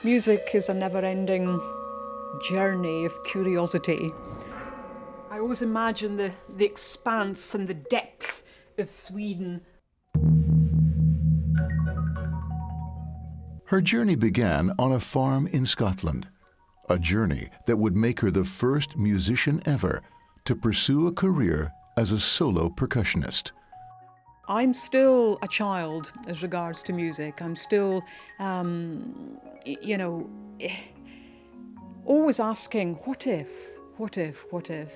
Music is a never-ending journey of curiosity. I always imagine the expanse and the depth of Sweden. Her journey began on a farm in Scotland, a journey that would make her the first musician ever to pursue a career as a solo percussionist. I'm still a child as regards to music. I'm still, always asking, what if?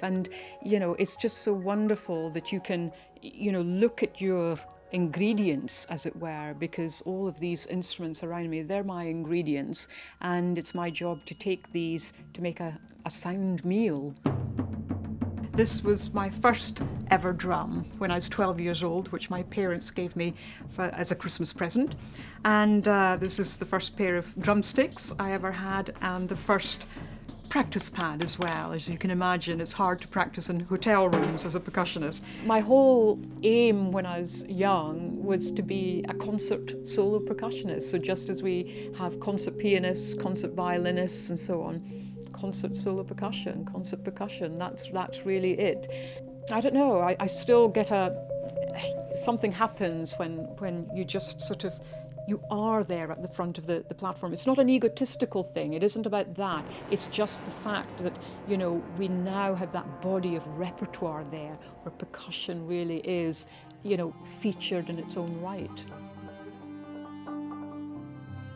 And, it's just so wonderful that you can, look at your ingredients, as it were, because all of these instruments around me, they're my ingredients, and it's my job to take these to make a sound meal. This was my first ever drum when I was 12 years old, which my parents gave me as a Christmas present. And this is the first pair of drumsticks I ever had, and the first practice pad as well. As you can imagine, it's hard to practice in hotel rooms as a percussionist. My whole aim when I was young was to be a concert solo percussionist. So just as we have concert pianists, concert violinists and so on, concert solo percussion, concert percussion, that's really it. I don't know, I still get something happens when you just sort of, you are there at the front of the platform. It's not an egotistical thing, it isn't about that. It's just the fact that, we now have that body of repertoire there where percussion really is, featured in its own right.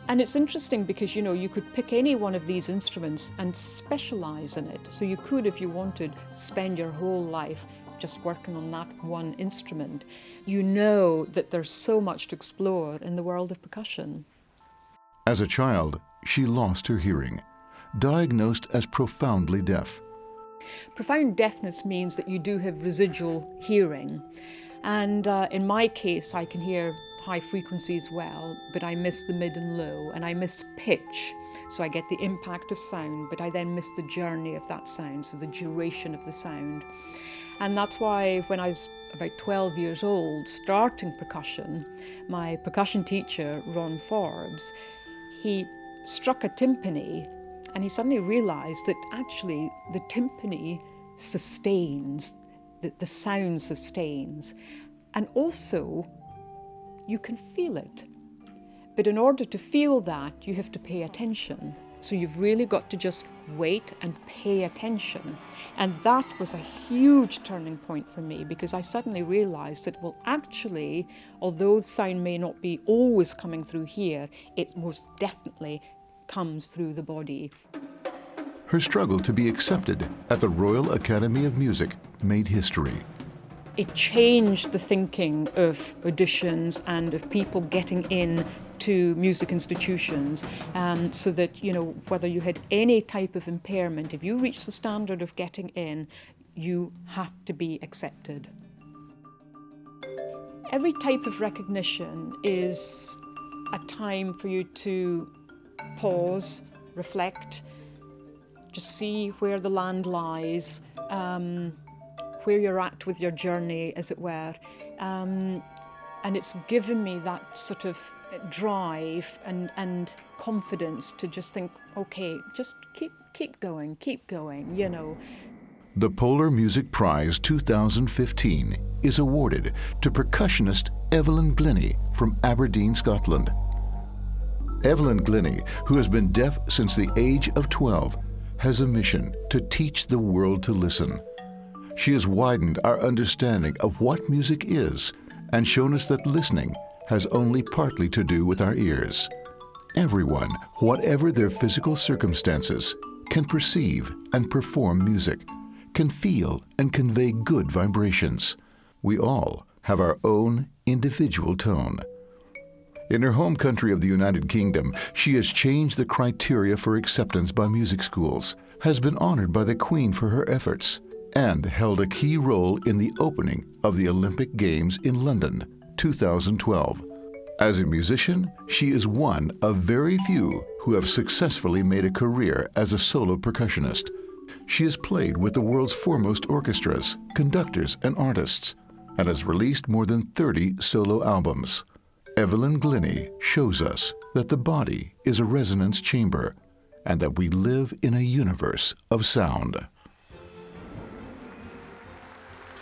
And it's interesting because, you could pick any one of these instruments and specialise in it. So you could, if you wanted, spend your whole life just working on that one instrument. You know that there's so much to explore in the world of percussion. As a child, she lost her hearing, diagnosed as profoundly deaf. Profound deafness means that you do have residual hearing. And in my case, I can hear high frequencies well, but I miss the mid and low, and I miss pitch. So I get the impact of sound, but I then miss the journey of that sound, so the duration of the sound. And that's why when I was about 12 years old, starting percussion, my percussion teacher, Ron Forbes, he struck a timpani, and he suddenly realised that actually the timpani sustains, the sound sustains, and also you can feel it. But in order to feel that, you have to pay attention. So you've really got to just wait and pay attention. And that was a huge turning point for me, because I suddenly realised that, well, actually, although sound may not be always coming through here, it most definitely comes through the body. Her struggle to be accepted at the Royal Academy of Music made history. It changed the thinking of auditions and of people getting in to music institutions, so that, whether you had any type of impairment, if you reached the standard of getting in, you had to be accepted. Every type of recognition is a time for you to pause, reflect, just see where the land lies, where you're at with your journey, as it were. And it's given me that sort of drive and confidence to just think, okay, just keep going. The Polar Music Prize 2015 is awarded to percussionist Evelyn Glennie from Aberdeen, Scotland. Evelyn Glennie, who has been deaf since the age of 12, has a mission to teach the world to listen. She has widened our understanding of what music is and shown us that listening has only partly to do with our ears. Everyone, whatever their physical circumstances, can perceive and perform music, can feel and convey good vibrations. We all have our own individual tone. In her home country of the United Kingdom, she has changed the criteria for acceptance by music schools, has been honored by the Queen for her efforts, and held a key role in the opening of the Olympic Games in London, 2012. As a musician, she is one of very few who have successfully made a career as a solo percussionist. She has played with the world's foremost orchestras, conductors, and artists, and has released more than 30 solo albums. Evelyn Glennie shows us that the body is a resonance chamber and that we live in a universe of sound.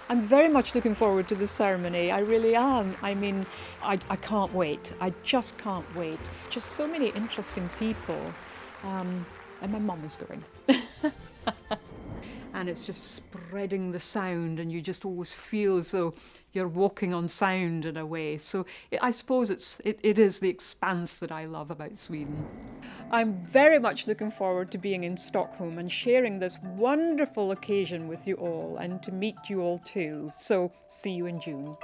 I'm very much looking forward to the ceremony. I really am. I mean, I can't wait. I just can't wait. Just so many interesting people. And my mum is going. And it's just spreading the sound, and you just always feel as though you're walking on sound in a way. So I suppose it is the expanse that I love about Sweden. I'm very much looking forward to being in Stockholm and sharing this wonderful occasion with you all, and to meet you all too. So see you in June.